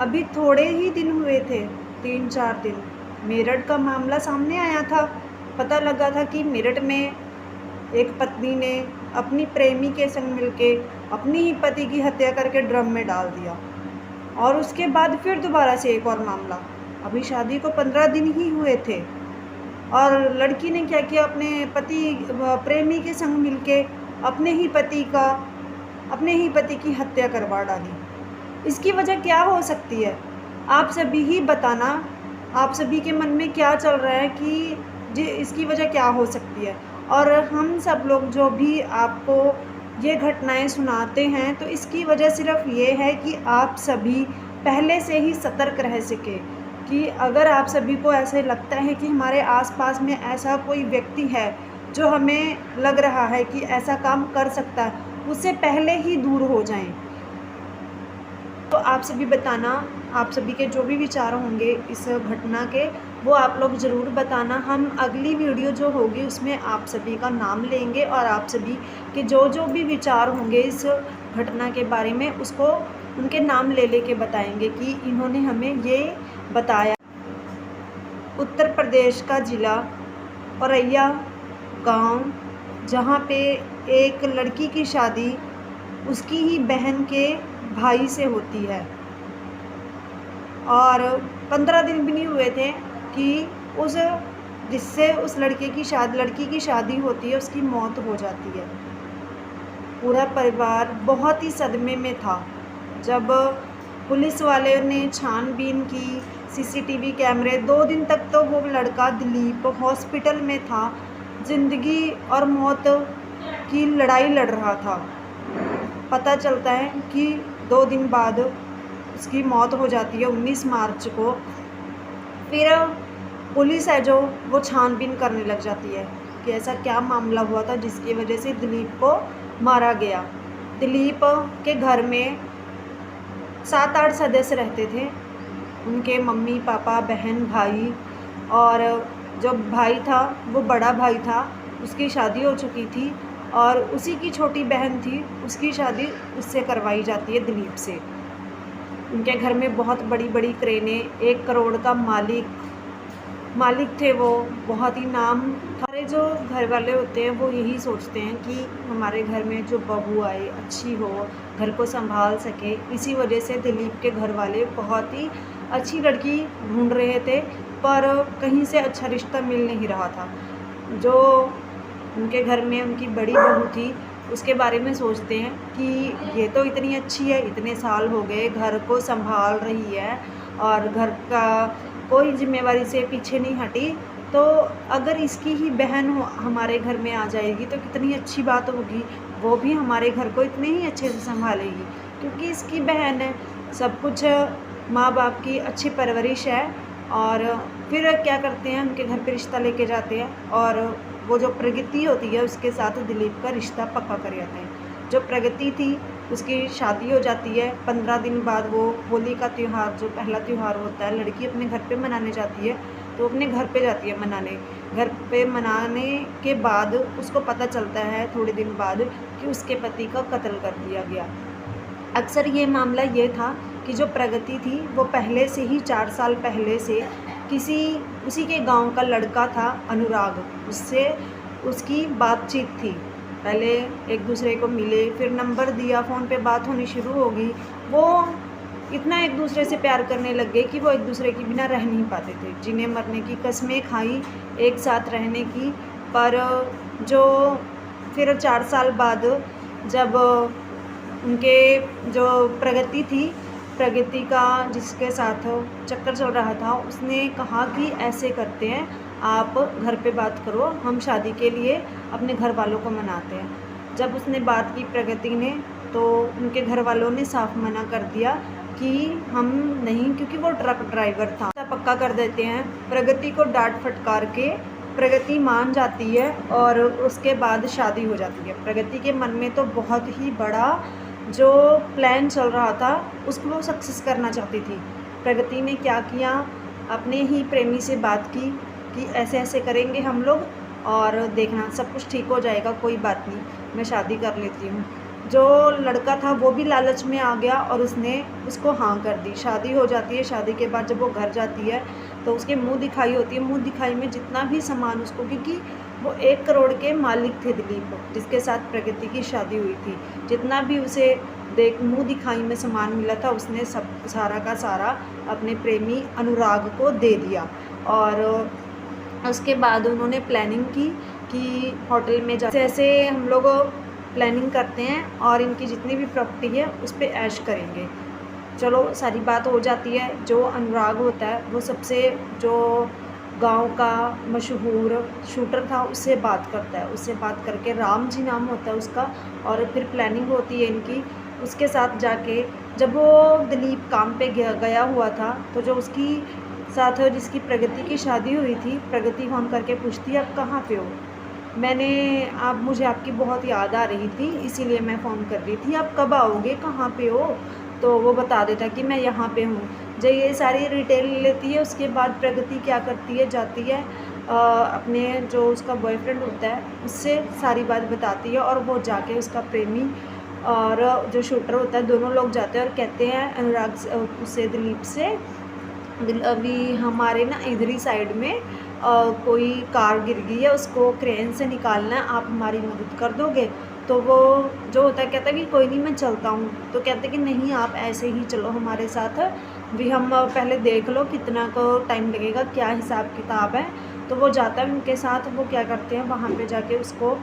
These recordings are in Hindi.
अभी थोड़े ही दिन हुए थे, 3-4 दिन, मेरठ का मामला सामने आया था। पता लगा था कि मेरठ में एक पत्नी ने अपनी प्रेमी के संग मिलके अपनी ही पति की हत्या करके ड्रम में डाल दिया। और उसके बाद फिर दोबारा से एक और मामला। अभी शादी को 15 दिन ही हुए थे और लड़की ने क्या किया, अपने प्रेमी के संग मिलके अपने ही पति की हत्या करवा डाली। इसकी वजह क्या हो सकती है? आप सभी ही बताना, आप सभी के मन में क्या चल रहा है कि जी इसकी वजह क्या हो सकती है। और हम सब लोग जो भी आपको ये घटनाएं सुनाते हैं, तो इसकी वजह सिर्फ ये है कि आप सभी पहले से ही सतर्क रह सके कि अगर आप सभी को ऐसे लगता है कि हमारे आसपास में ऐसा कोई व्यक्ति है जो हमें लग रहा है कि ऐसा काम कर सकता है, उससे पहले ही दूर हो जाएं। तो आप सभी बताना, आप सभी के जो भी विचार होंगे इस घटना के, वो आप लोग ज़रूर बताना। हम अगली वीडियो जो होगी उसमें आप सभी का नाम लेंगे और आप सभी के जो भी विचार होंगे इस घटना के बारे में, उसको उनके नाम ले लेके बताएंगे कि इन्होंने हमें ये बताया। उत्तर प्रदेश का ज़िला औरैया गांव, जहाँ पे एक लड़की की शादी उसकी ही बहन के भाई से होती है और 15 दिन भी नहीं हुए थे कि जिससे उस लड़की की शादी होती है, उसकी मौत हो जाती है। पूरा परिवार बहुत ही सदमे में था। जब पुलिस वाले ने छानबीन की, सीसीटीवी कैमरे, 2 दिन तक तो वो लड़का दिलीप हॉस्पिटल में था, ज़िंदगी और मौत की लड़ाई लड़ रहा था। पता चलता है कि 2 दिन बाद उसकी मौत हो जाती है, 19 मार्च को। फिर पुलिस है जो वो छानबीन करने लग जाती है कि ऐसा क्या मामला हुआ था जिसकी वजह से दिलीप को मारा गया। दिलीप के घर में 7-8 सदस्य रहते थे, उनके मम्मी पापा, बहन, भाई, और जो भाई था वो बड़ा भाई था, उसकी शादी हो चुकी थी और उसी की छोटी बहन थी, उसकी शादी उससे करवाई जाती है, दिलीप से। उनके घर में बहुत बड़ी बड़ी क्रेनें, 1 करोड़ का मालिक थे वो, बहुत ही नाम था। हमारे जो घर वाले होते हैं वो यही सोचते हैं कि हमारे घर में जो बहू आए अच्छी हो, घर को संभाल सके। इसी वजह से दिलीप के घर वाले बहुत ही अच्छी लड़की ढूंढ रहे थे, पर कहीं से अच्छा रिश्ता मिल नहीं रहा था। जो उनके घर में उनकी बड़ी बहू थी, उसके बारे में सोचते हैं कि ये तो इतनी अच्छी है, इतने साल हो गए घर को संभाल रही है और घर का कोई जिम्मेवारी से पीछे नहीं हटी, तो अगर इसकी ही बहन हमारे घर में आ जाएगी तो कितनी अच्छी बात होगी, वो भी हमारे घर को इतने ही अच्छे से संभालेगी क्योंकि इसकी बहन है। सब कुछ माँ बाप की अच्छी परवरिश है। और फिर क्या करते हैं, उनके घर पे रिश्ता लेके जाते हैं और वो जो प्रगति होती है उसके साथ दिलीप का रिश्ता पक्का कर जाते हैं। जो प्रगति थी उसकी शादी हो जाती है। 15 दिन बाद वो होली का त्यौहार, जो पहला त्यौहार होता है, लड़की अपने घर पे मनाने जाती है, तो अपने घर पे जाती है मनाने। घर पे मनाने के बाद उसको पता चलता है थोड़े दिन बाद कि उसके पति का कत्ल कर दिया गया। अक्सर ये मामला ये था कि जो प्रगति थी वो पहले से ही 4 साल पहले से उसी के गांव का लड़का था अनुराग, उससे उसकी बातचीत थी। पहले एक दूसरे को मिले, फिर नंबर दिया, फ़ोन पे बात होनी शुरू हो गई। वो इतना एक दूसरे से प्यार करने लग गए कि वो एक दूसरे के बिना रह नहीं पाते थे। जिन्हें मरने की कस्में खाई एक साथ रहने की, पर जो फिर 4 साल बाद जब उनके जो प्रगति का जिसके साथ चक्कर चल रहा था, उसने कहा कि ऐसे करते हैं, आप घर पे बात करो, हम शादी के लिए अपने घर वालों को मनाते हैं। जब उसने बात की प्रगति ने, तो उनके घर वालों ने साफ मना कर दिया कि हम नहीं, क्योंकि वो ट्रक ड्राइवर था। पक्का कर देते हैं। प्रगति को डांट फटकार के प्रगति मान जाती है और उसके बाद शादी हो जाती है। प्रगति के मन में तो बहुत ही बड़ा जो प्लान चल रहा था उसको वो सक्सेस करना चाहती थी। प्रगति ने क्या किया, अपने ही प्रेमी से बात की कि ऐसे ऐसे करेंगे हम लोग और देखना सब कुछ ठीक हो जाएगा, कोई बात नहीं, मैं शादी कर लेती हूँ। जो लड़का था वो भी लालच में आ गया और उसने उसको हाँ कर दी। शादी हो जाती है, शादी के बाद जब वो घर जाती है तो उसके मुँह दिखाई होती है। मुँह दिखाई में जितना भी सामान उसको, क्योंकि वो 1 करोड़ के मालिक थे दिलीप, जिसके साथ प्रगति की शादी हुई थी। जितना भी उसे मुँह दिखाई में सामान मिला था उसने सब सारा का सारा अपने प्रेमी अनुराग को दे दिया। और उसके बाद उन्होंने प्लानिंग की कि होटल में जैसे हम लोग प्लानिंग करते हैं और इनकी जितनी भी प्रॉपर्टी है उस पर ऐश करेंगे। चलो सारी बात हो जाती है। जो अनुराग होता है वो सबसे जो गांव का मशहूर शूटर था उससे बात करता है। उससे बात करके राम जी नाम होता है उसका, और फिर प्लानिंग होती है इनकी। उसके साथ जाके जब वो दिलीप काम पे गया हुआ था तो जो उसकी साथ जिसकी प्रगति की शादी हुई थी, प्रगति फ़ोन करके पूछती है आप कहाँ पे हो। आप मुझे आपकी बहुत याद आ रही थी इसीलिए मैं फ़ोन कर रही थी, आप कब आओगे, कहाँ पे हो। तो वो बता देता कि मैं यहाँ पे हूँ। जब ये सारी डिटेल लेती है उसके बाद प्रगति क्या करती है, जाती है अपने जो उसका बॉयफ्रेंड होता है उससे सारी बात बताती है। और वो जाके उसका प्रेमी और जो शूटर होता है दोनों लोग जाते हैं और कहते हैं अनुराग से दिलीप से, अभी हमारे ना इधरी साइड में कोई कार गिर गई है, उसको क्रेन से निकालना है, आप हमारी मदद कर दोगे। तो वो जो होता है कहता है कि कोई नहीं मैं चलता हूँ। तो कहते हैं कि नहीं आप ऐसे ही चलो हमारे साथ, भी हम पहले देख लो कितना को टाइम लगेगा, क्या हिसाब किताब है। तो वो जाता है उनके साथ। वो क्या करते हैं वहाँ पे जाके उसको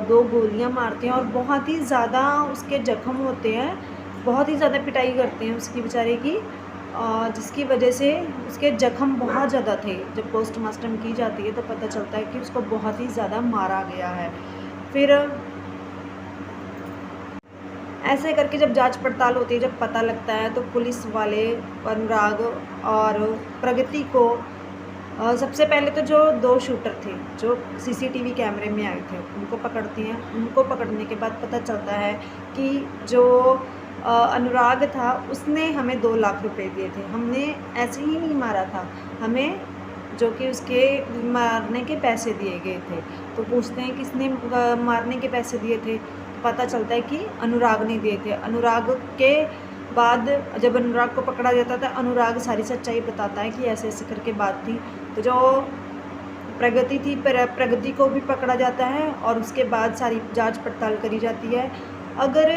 2 गोलियाँ मारते हैं और बहुत ही ज़्यादा उसके जख्म होते हैं, बहुत ही ज़्यादा पिटाई करते हैं उसकी बेचारे की, जिसकी वजह से उसके जख्म बहुत ज़्यादा थे। जब पोस्टमार्टम की जाती है तो पता चलता है कि उसको बहुत ही ज़्यादा मारा गया है। फिर ऐसे करके जब जांच पड़ताल होती है, जब पता लगता है तो पुलिस वाले अनुराग और प्रगति को सबसे पहले तो जो 2 शूटर थे जो सीसीटीवी कैमरे में आए थे उनको पकड़ती हैं। उनको पकड़ने के बाद पता चलता है कि जो अनुराग था उसने हमें 2 लाख रुपए दिए थे, हमने ऐसे ही नहीं मारा था, हमें जो कि उसके मारने के पैसे दिए गए थे। तो पूछते हैं किसने मारने के पैसे दिए थे, तो पता चलता है कि अनुराग ने दिए थे। अनुराग के बाद जब अनुराग को पकड़ा जाता था अनुराग सारी सच्चाई बताता है कि ऐसे ऐसे करके बात थी। तो जो प्रगति थी, प्रगति को भी पकड़ा जाता है और उसके बाद सारी जांच पड़ताल करी जाती है। अगर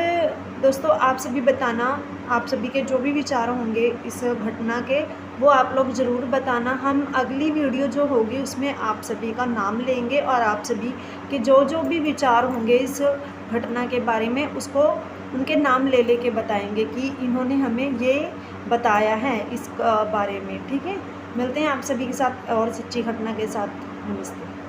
दोस्तों आप सभी बताना, आप सभी के जो भी विचार होंगे इस घटना के वो आप लोग ज़रूर बताना। हम अगली वीडियो जो होगी उसमें आप सभी का नाम लेंगे और आप सभी के जो जो भी विचार होंगे इस घटना के बारे में उसको उनके नाम ले लेके बताएंगे कि इन्होंने हमें ये बताया है इस बारे में। ठीक है, मिलते हैं आप सभी के साथ और सच्ची घटना के साथ। नमस्ते।